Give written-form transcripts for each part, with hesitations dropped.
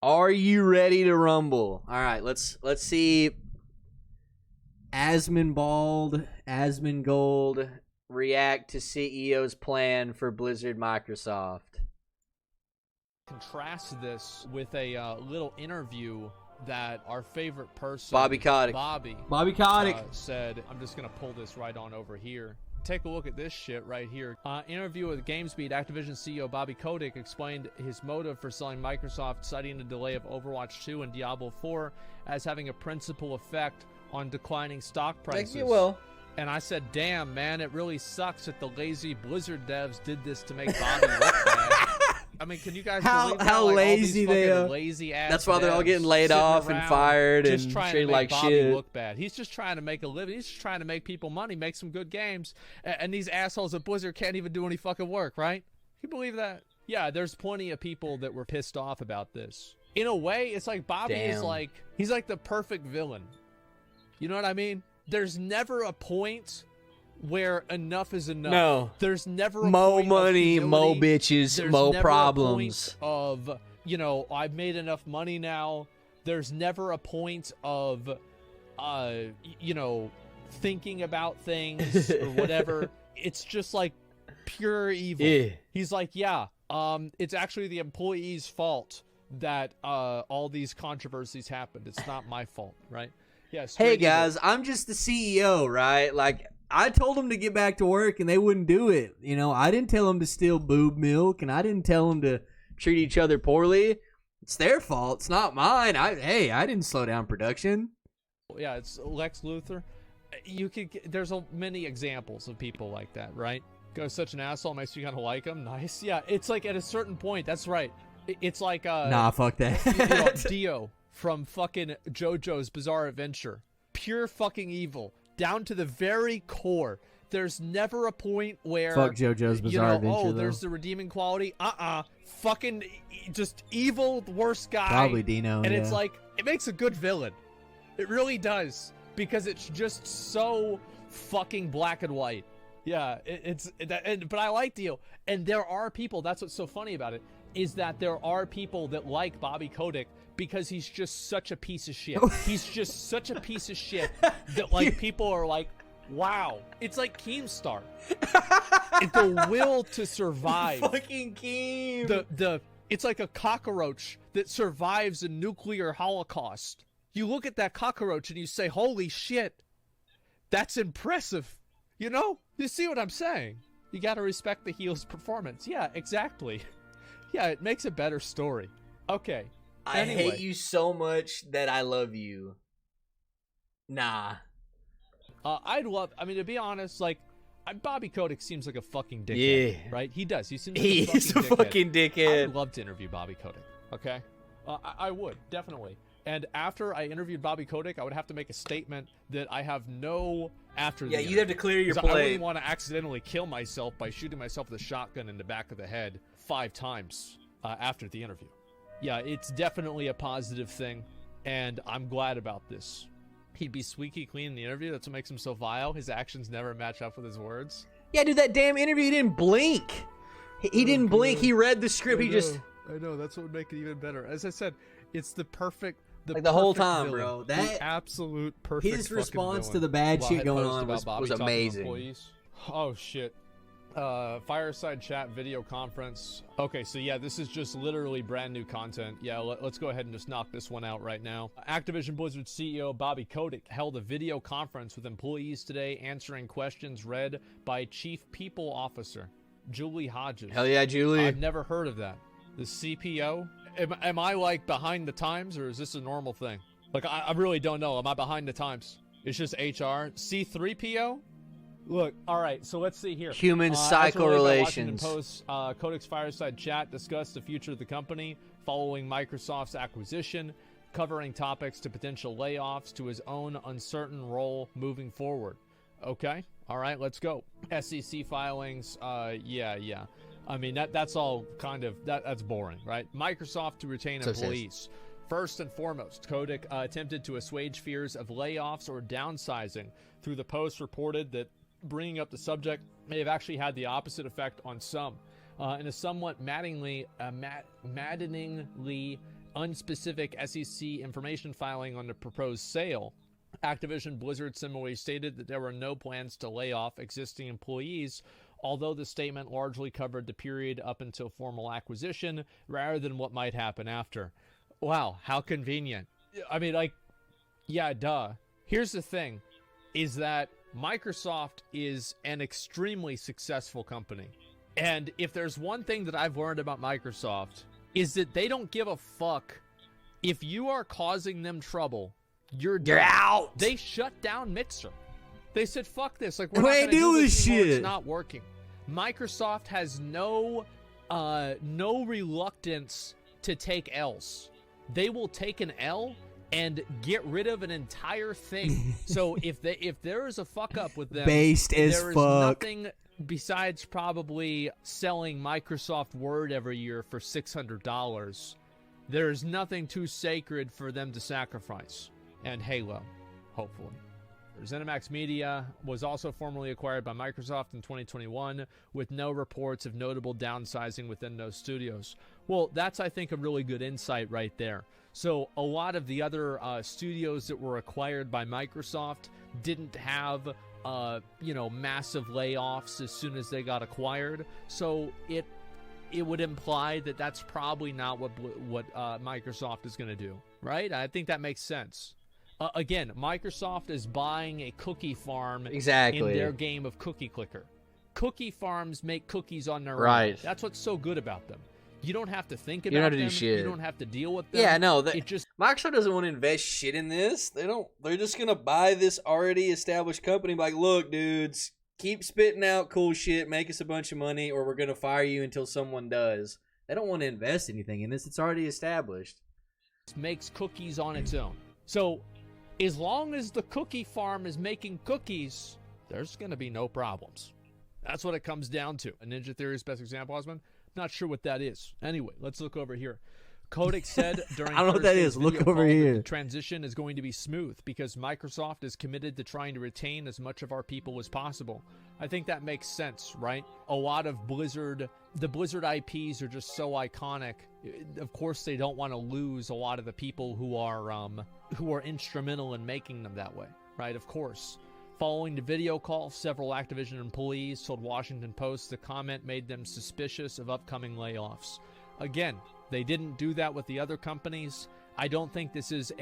Are you ready to rumble? All right, let's see. Asmongold react to CEO's plan for Blizzard Microsoft. Contrast this with a little interview that our favorite person, Bobby Kotick, said. I'm just gonna pull this right on over here. Take a look at this shit right here. Interview with GameSpeed, Activision CEO Bobby Kotick explained his motive for selling Microsoft, citing the delay of Overwatch 2 and Diablo 4 as having a principal effect on declining stock prices. And I said, damn, man, it really sucks that the lazy Blizzard devs did this to make Bobby look bad. I mean, can you guys believe how like, lazy they are? Lazy ass That's why they're all getting laid off and fired and treated like shit. Look bad. He's just trying to make a living. He's just trying to make people money, make some good games. And these assholes at Blizzard can't even do any fucking work, right? Can you believe that? Yeah, there's plenty of people that were pissed off about this. In a way, it's like Bobby is like, he's like the perfect villain. You know what I mean? There's never a point where enough is enough. No. There's never a mo point money, of mo bitches, There's mo never problems. A point of, you know, I've made enough money now. There's never a point of, you know, thinking about things or whatever. It's just like pure evil. Yeah. He's like, yeah, it's actually the employee's fault that all these controversies happened. It's not my fault, right? Yes. Hey guys, I'm just the CEO, right? Like, I told them to get back to work and they wouldn't do it. You know, I didn't tell them to steal boob milk and I didn't tell them to treat each other poorly. It's their fault. It's not mine. I didn't slow down production. Yeah, it's Lex Luthor. There's many examples of people like that, right? Goes such an asshole, makes you kind of like him. Nice. Yeah, it's like at a certain point. That's right. It's like nah, fuck that. You know, Dio from fucking JoJo's Bizarre Adventure. Pure fucking evil. Down to the very core. There's never a point where fuck JoJo's Bizarre Adventure. Oh, there's the redeeming quality. Fucking just evil, worst guy. Probably Dino. And it's like, it makes a good villain. It really does, because it's just so fucking black and white. Yeah, but I like Dio, and there are people. That's what's so funny about it, is that there are people that like Bobby Kotick because he's just such a piece of shit. He's just such a piece of shit that like people are like, wow. It's like Keemstar. The will to survive. Fucking Keem. It's like a cockroach that survives a nuclear holocaust. You look at that cockroach and you say, holy shit, that's impressive. You know? You see what I'm saying? You gotta respect the heel's performance. Yeah, exactly. Yeah, it makes a better story. Okay. I hate you so much that I love you. Nah. I mean, to be honest, like, Bobby Kotick seems like a fucking dickhead. Yeah. Right? He does. He seems like a fucking dickhead. I would love to interview Bobby Kotick. Okay? I would, definitely. And after I interviewed Bobby Kotick, I would have to make a statement that I have no after. Yeah, you'd have to clear your plate. I wouldn't want to accidentally kill myself by shooting myself with a shotgun in the back of the head 5 times after the interview. Yeah, it's definitely a positive thing, and I'm glad about this. He'd be squeaky clean in the interview. That's what makes him so vile. His actions never match up with his words. Yeah, dude, that damn interview, he didn't blink. He didn't blink. He read the script. I know. That's what would make it even better. As I said, it's the perfect... the whole time, villain. bro. The absolute perfect. His response to the bad shit going on was amazing. Oh shit. Fireside chat video conference. Okay, so yeah, this is just literally brand new content. Yeah, let's go ahead and just knock this one out right now. Activision Blizzard CEO Bobby Kotick held a video conference with employees today, answering questions read by Chief People Officer Julie Hodges. Hell yeah, Julie. I've never heard of that. The CPO? Am I like behind the times, or is this a normal thing? Like, I really don't know. Am I behind the times? It's just HR. C3PO? Look, all right, so let's see here. Human cycle relations. Post, Kotick's Fireside Chat discussed the future of the company following Microsoft's acquisition, covering topics to potential layoffs to his own uncertain role moving forward. Okay, all right, let's go. SEC filings, yeah. I mean, that's all kind of, that's boring, right? Microsoft to retain employees. First and foremost, Kotick attempted to assuage fears of layoffs or downsizing. Through the post, reported that bringing up the subject may have actually had the opposite effect on some. In a somewhat maddeningly unspecific SEC information filing on the proposed sale. Activision Blizzard similarly stated that there were no plans to lay off existing employees, although the statement largely covered the period up until formal acquisition rather than what might happen after. Wow, how convenient. I mean, like, yeah, duh. Here's the thing, is that Microsoft is an extremely successful company. And if there's one thing that I've learned about Microsoft, is that they don't give a fuck if you are causing them trouble. You're out. They shut down Mixer. They said, fuck this. Like, we're We not ain't gonna do doing this anymore. shit. It's not working. Microsoft has no reluctance to take L's. They will take an L and get rid of an entire thing. So if there is a fuck up with them, Based as there is fuck. nothing besides probably selling Microsoft Word every year for $600. There is nothing too sacred for them to sacrifice. And Halo, hopefully. ZeniMax Media was also formally acquired by Microsoft in 2021, with no reports of notable downsizing within those studios. Well, that's, I think, a really good insight right there. So a lot of the other studios that were acquired by Microsoft didn't have, massive layoffs as soon as they got acquired. So it would imply that that's probably not what Microsoft is going to do, right? I think that makes sense. Again, Microsoft is buying a cookie farm in their game of Cookie Clicker. Cookie farms make cookies on their own. That's what's so good about them. You don't have to think about them. You don't have to do shit. You don't have to deal with them. Yeah, no. Microsoft doesn't want to invest shit in this. They're just going to buy this already established company. Like, look, dudes, keep spitting out cool shit, make us a bunch of money, or we're going to fire you until someone does. They don't want to invest anything in this. It's already established. It makes cookies on its own. So as long as the cookie farm is making cookies, there's going to be no problems. That's what it comes down to. A Ninja Theory's best example, Osmond? Not sure what that is. Anyway, let's look over here. Kotick said during I don't know what that is. Look over here. The transition is going to be smooth because Microsoft is committed to trying to retain as much of our people as possible. I think that makes sense, right? A lot of the Blizzard IPs are just so iconic. Of course, they don't want to lose a lot of the people who are instrumental in making them that way, right? Of course. Following the video call, several Activision employees told Washington Post the comment made them suspicious of upcoming layoffs. Again, they didn't do that with the other companies. I don't think this is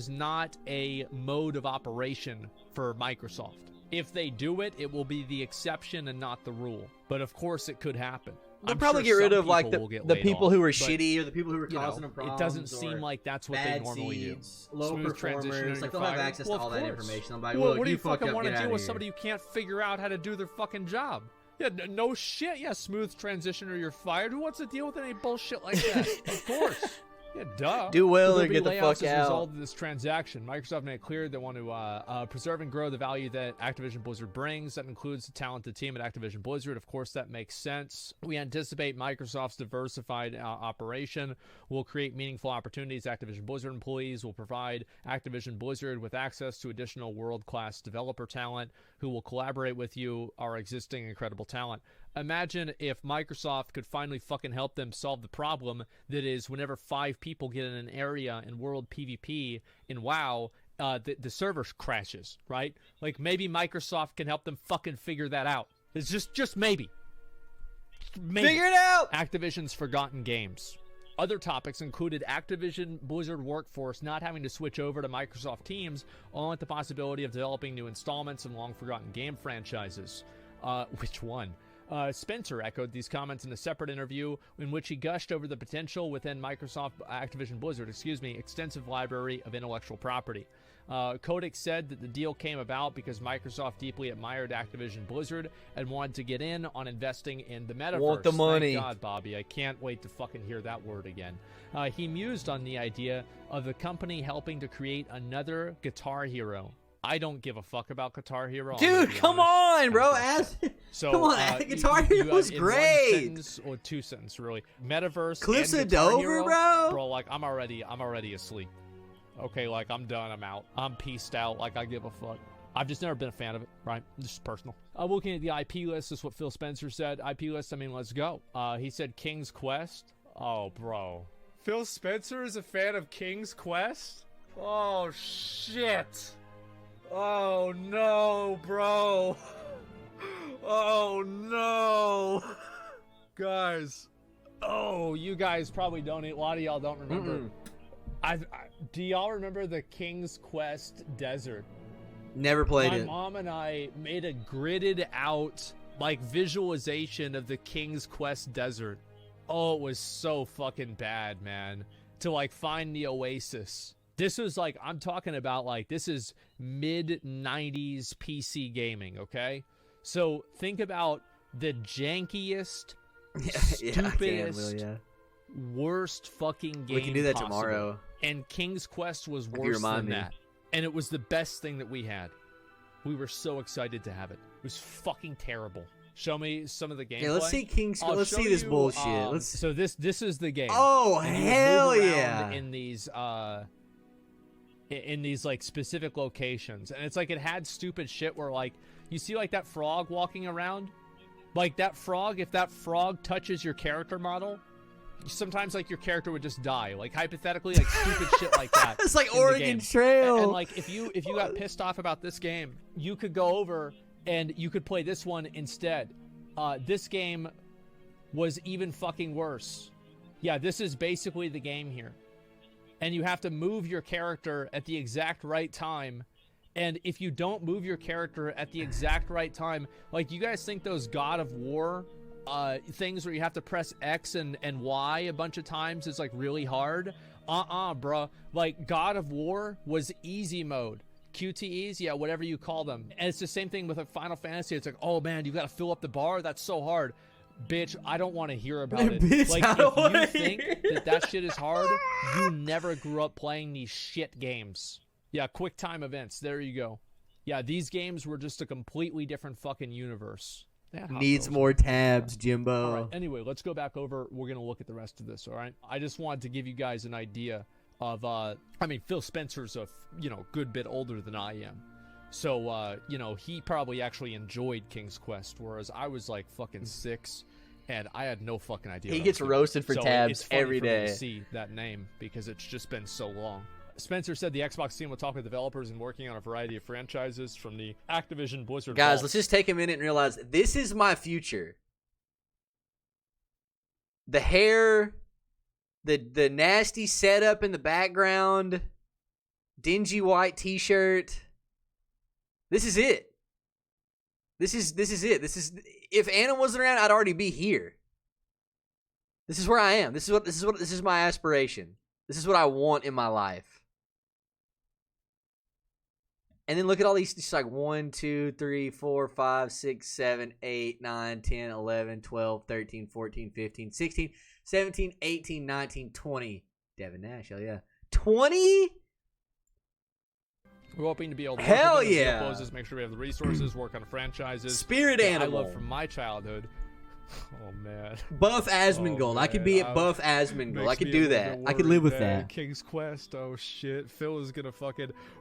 not a mode of operation for Microsoft. If they do it, it will be the exception and not the rule. But of course, it could happen. They'll probably get rid of like the people who are shitty or the people who are causing them problems. It doesn't seem like that's what they normally do. Low performers, like they'll have access to all that information. I'm like, well, look, what do you fuck fucking up, want to get deal out with of somebody who can't figure out how to do their fucking job? Yeah, no shit. Yeah, smooth transition or you're fired. Who wants to deal with any bullshit like that? Of course. Yeah, duh. Do well or get the fuck as a result out. of this transaction, Microsoft made it clear they want to preserve and grow the value that Activision Blizzard brings. That includes the talented team at Activision Blizzard. Of course, that makes sense. We anticipate Microsoft's diversified operation will create meaningful opportunities. Activision Blizzard employees will provide Activision Blizzard with access to additional world-class developer talent who will collaborate with our existing incredible talent. Imagine if Microsoft could finally fucking help them solve the problem that is whenever 5 people get in an area in World PvP in WoW, the server crashes, right? Like, maybe Microsoft can help them fucking figure that out. It's just maybe. Figure it out! Activision's forgotten games. Other topics included Activision Blizzard workforce not having to switch over to Microsoft Teams, along with the possibility of developing new installments and long-forgotten game franchises. Which one? Spencer echoed these comments in a separate interview in which he gushed over the potential within Activision Blizzard, extensive library of intellectual property. Kotick said that the deal came about because Microsoft deeply admired Activision Blizzard and wanted to get in on investing in the metaverse. Want the money. Thank God, Bobby. I can't wait to fucking hear that word again. He mused on the idea of the company helping to create another Guitar Hero. I don't give a fuck about Guitar Hero. Dude, come on, bro. Come on, Guitar Hero was great. One sentence or 2 sentences, really. Metaverse. Cliffs and of Guitar Dover, Hero, bro. Bro, like I'm already asleep. Okay, like I'm done. I'm out. I'm peaced out. Like I give a fuck. I've just never been a fan of it, right? Just personal. Looking at the IP list, this is what Phil Spencer said. IP list, I mean, let's go. He said King's Quest. Oh, bro. Phil Spencer is a fan of King's Quest? Oh, shit. Oh, no, bro. Oh, no. Guys. Oh, you guys probably don't. A lot of y'all don't remember. Do y'all remember the King's Quest desert? Never played it. My mom and I made a gridded out like visualization of the King's Quest desert. Oh, it was so fucking bad, man. To like find the oasis. This was like, I'm talking about like, this is mid-90s PC gaming, okay? So think about the jankiest, stupidest, worst fucking game. We can do that possible. tomorrow. And King's Quest was worse than that. And it was the best thing that we had. We were so excited to have it. It was fucking terrible. Show me some of the gameplay. Yeah, let's see King's. Let's see this bullshit. So this is the game. Oh hell yeah! In these like specific locations, and it's like it had stupid shit where like you see like that frog walking around, like that frog. If that frog touches your character model, sometimes like your character would just die. Like hypothetically, like stupid shit like that. It's like Oregon Trail. And like if you got pissed off about this game, you could go over and you could play this one instead. This game was even fucking worse. Yeah, this is basically the game here. And you have to move your character at the exact right time. And if you don't move your character at the exact right time, like you guys think those God of War things where you have to press X and Y a bunch of times is like really hard? Bruh. Like God of War was easy mode. QTEs, yeah, whatever you call them. And it's the same thing with a Final Fantasy. It's like, oh man, you gotta fill up the bar? That's so hard. Bitch, I don't want to hear about it. Bitch, like, if you think that shit is hard, you never grew up playing these shit games. Yeah, quick time events. There you go. Yeah, these games were just a completely different fucking universe. Needs more tabs, Jimbo. All right, anyway, let's go back over. We're gonna look at the rest of this, all right? I just wanted to give you guys an idea of I mean, Phil Spencer's a good bit older than I am, so he probably actually enjoyed King's Quest, whereas I was like fucking 6 and I had no fucking idea. He gets roasted for tabs every day. Me to see that name because it's just been so long. Spencer said the Xbox team will talk with developers and working on a variety of franchises from the Activision Blizzard guys vault. Let's just take a minute and realize this is my future. The hair, the nasty setup in the background, dingy white t-shirt. This is it. This is it. This is, if Anna wasn't around, I'd already be here. This is where I am. This is my aspiration. This is what I want in my life. And then look at all these, just like 1, 2, 3, 4, 5, 6, 7, 8, 9, 10, 11, 12, 13, 14, 15, 16, 17, 18, 19, 20. Devin Nash, hell yeah. 20? We're hoping to be able to hell work with yeah. closes, make sure we have the resources, work on franchises. Spirit that animal. I love from my childhood. Oh man. Buff Asmongold. I could be at Buff Asmongold. I could do that. I could live with that. King's Quest. Oh shit. Phil is gonna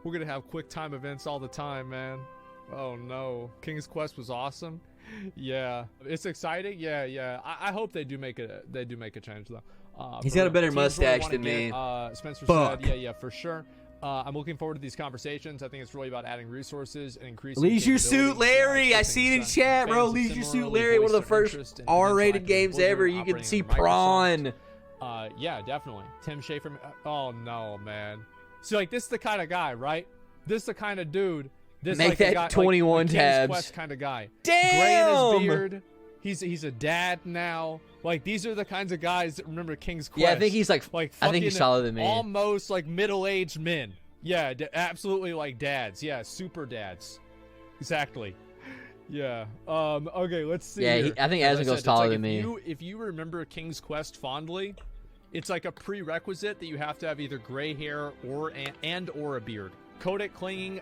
we're gonna have quick time events all the time, man. Oh no. King's Quest was awesome. Yeah. It's exciting. Yeah. I hope they do make a change though. He's got a better mustache than me. Spencer Fuck. said, yeah, for sure. I'm looking forward to these conversations. I think it's really about adding resources and increasing Leisure Suit Larry. I see it in chat, bro. Leisure Suit Larry, one of the first R-rated games ever. You can see Prawn. Yeah, definitely. Tim Schafer. Oh, no, man. So, like, this is the kind of guy, right? This is the kind of dude. This Make like that guy, 21 like, tabs. Quest kind of guy. Damn! Gray in his beard. He's a dad now. Like, these are the kinds of guys that remember King's Quest. Yeah, I think he's like I think he's taller than me. Almost like middle-aged men. Yeah, absolutely like dads. Yeah, super dads. Exactly. Yeah. Okay, let's see. Yeah, here. I think As I Asmongold's said, taller like than me. If you remember King's Quest fondly, it's like a prerequisite that you have to have either gray hair or a beard. Codec clinging.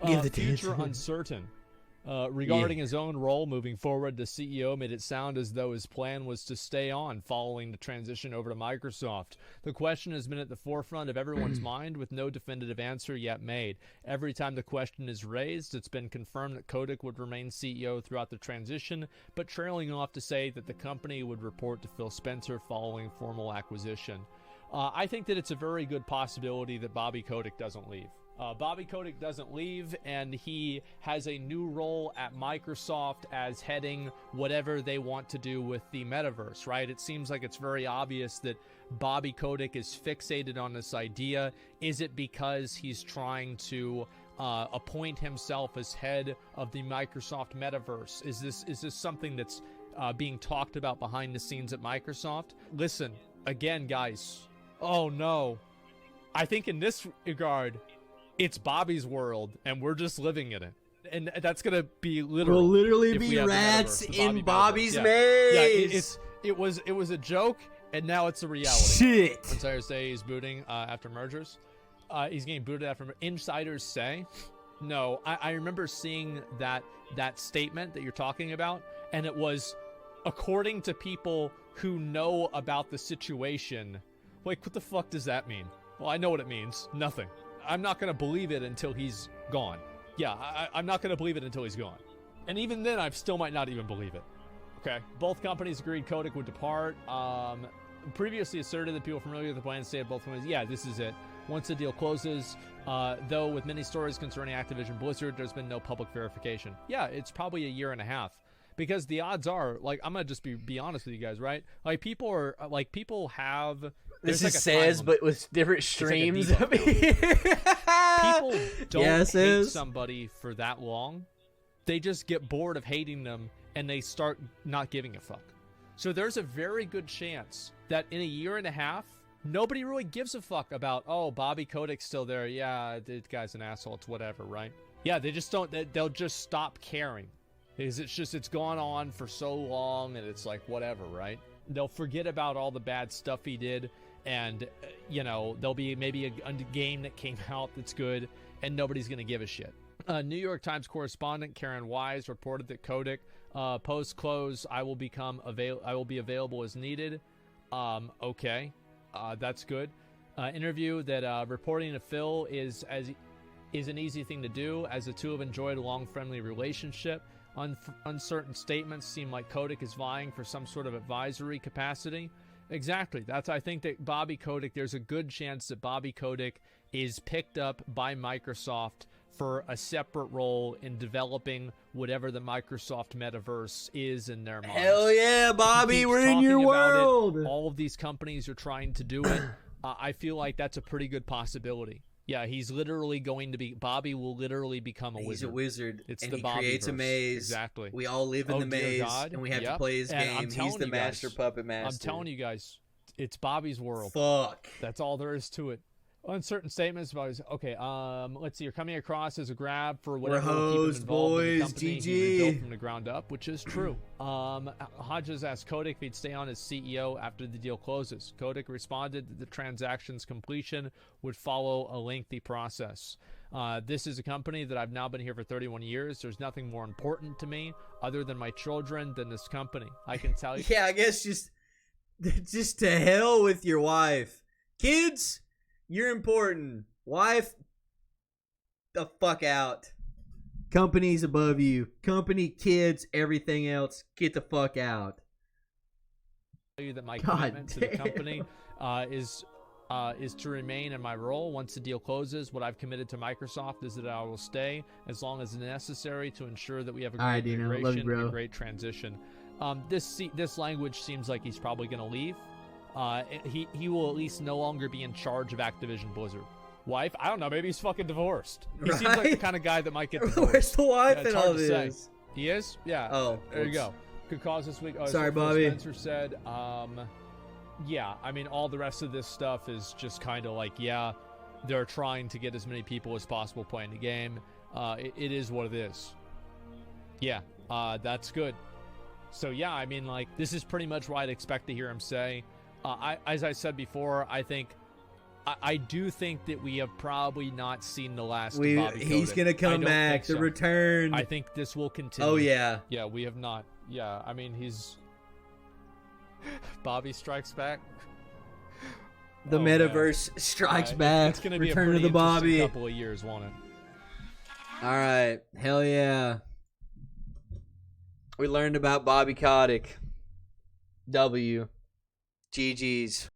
Give the Future dance. uncertain. Regarding his own role moving forward, the CEO made it sound as though his plan was to stay on following the transition over to Microsoft. The question has been at the forefront of everyone's mind with no definitive answer yet made. Every time the question is raised, it's been confirmed that Kotick would remain CEO throughout the transition, but trailing off to say that the company would report to Phil Spencer following formal acquisition. I think that it's a very good possibility that Bobby Kotick doesn't leave. Bobby Kotick doesn't leave, and he has a new role at Microsoft as heading whatever they want to do with the metaverse, right? It seems like it's very obvious that Bobby Kotick is fixated on this idea. Is it because he's trying to appoint himself as head of the Microsoft metaverse? Is this something that's being talked about behind the scenes at Microsoft? Listen, again, guys. Oh, no. I think in this regard, it's Bobby's world, and we're just living in it. And that's going to be literal. We'll literally be rats in Bobby's maze. Yeah, it was a joke, and now it's a reality. Shit. Insiders say he's booting after mergers. He's getting booted after insiders say. No, I remember seeing that statement that you're talking about, and it was according to people who know about the situation. Like, what the fuck does that mean? Well, I know what it means. Nothing. I'm not going to believe it until he's gone. Yeah, I'm not going to believe it until he's gone. And even then, I still might not even believe it. Okay. Both companies agreed Kotick would depart. Previously asserted that people familiar with the plan stated both companies, yeah, this is it. Once the deal closes, though with many stories concerning Activision Blizzard, there's been no public verification. Yeah, it's probably a year and a half. Because the odds are, like, I'm going to just be honest with you guys, right? Like, people have... This is says, but with different streams. Like people don't hate somebody for that long. They just get bored of hating them, and they start not giving a fuck. So there's a very good chance that in a year and a half, nobody really gives a fuck about, oh, Bobby Kotick's still there. Yeah, the guy's an asshole. It's whatever, right? Yeah, they just don't... They'll just stop caring. It's gone on for so long, and it's like, whatever, right? They'll forget about all the bad stuff he did, and, there'll be maybe a game that came out that's good, and nobody's going to give a shit. New York Times correspondent Karen Wise reported that Kotick, post-close, I will be available as needed. Okay, that's good. Interview that reporting to Phil is an easy thing to do, as the two have enjoyed a long, friendly relationship. Uncertain statements seem like Kotick is vying for some sort of advisory capacity. Exactly. I think that Bobby Kotick, there's a good chance that Bobby Kotick is picked up by Microsoft for a separate role in developing whatever the Microsoft metaverse is in their minds. Hell yeah, Bobby, we're in your world. All of these companies are trying to do it. I feel like that's a pretty good possibility. Yeah, he's literally going to be... Bobby will literally become a wizard. He's a wizard, it's and the he Bobbyverse. Creates a maze. Exactly. We all live in the maze, and we have to play his game. He's the master puppet master. I'm telling you guys, it's Bobby's world. Fuck. That's all there is to it. Uncertain statements about his... Okay, let's see. You're coming across as a grab for whatever will keep him involved in the company he rebuilt from the ground up, which is true. Hodges asked Kotick if he'd stay on as CEO after the deal closes. Kotick responded that the transaction's completion would follow a lengthy process. This is a company that I've now been here for 31 years. There's nothing more important to me other than my children than this company. I can tell you. Yeah, I guess just to hell with your wife. Kids... You're important. Wife, the fuck out. Company's above you. Company, kids, everything else, get the fuck out. That my commitment to the company is to remain in my role once the deal closes. What I've committed to Microsoft is that I will stay as long as necessary to ensure that we have a great integration and a great transition. This language seems like he's probably going to leave. He will at least no longer be in charge of Activision Blizzard. Wife? I don't know. Maybe he's fucking divorced. He seems like the kind of guy that might get divorced. Where's the wife in all this? He is? Yeah. Oh. There you go. Could cause this week. Sorry, Bobby. Spencer said, yeah, I mean, all the rest of this stuff is just kind of like, yeah, they're trying to get as many people as possible playing the game. It is what it is. Yeah, that's good. So, yeah, I mean, like, this is pretty much what I'd expect to hear him say. As I said before, I think I do think that we have probably not seen the last of We Bobby he's Kotick. gonna I come don't back. think The so. return. I think this will continue. Oh yeah. Yeah, we have not. Yeah, I mean he's Bobby Strikes Back. The Oh, metaverse man. strikes It's back. gonna be Return a of pretty the interesting Bobby. couple of years, won't it? All right. Hell yeah. We learned about Bobby Kotick. GG's.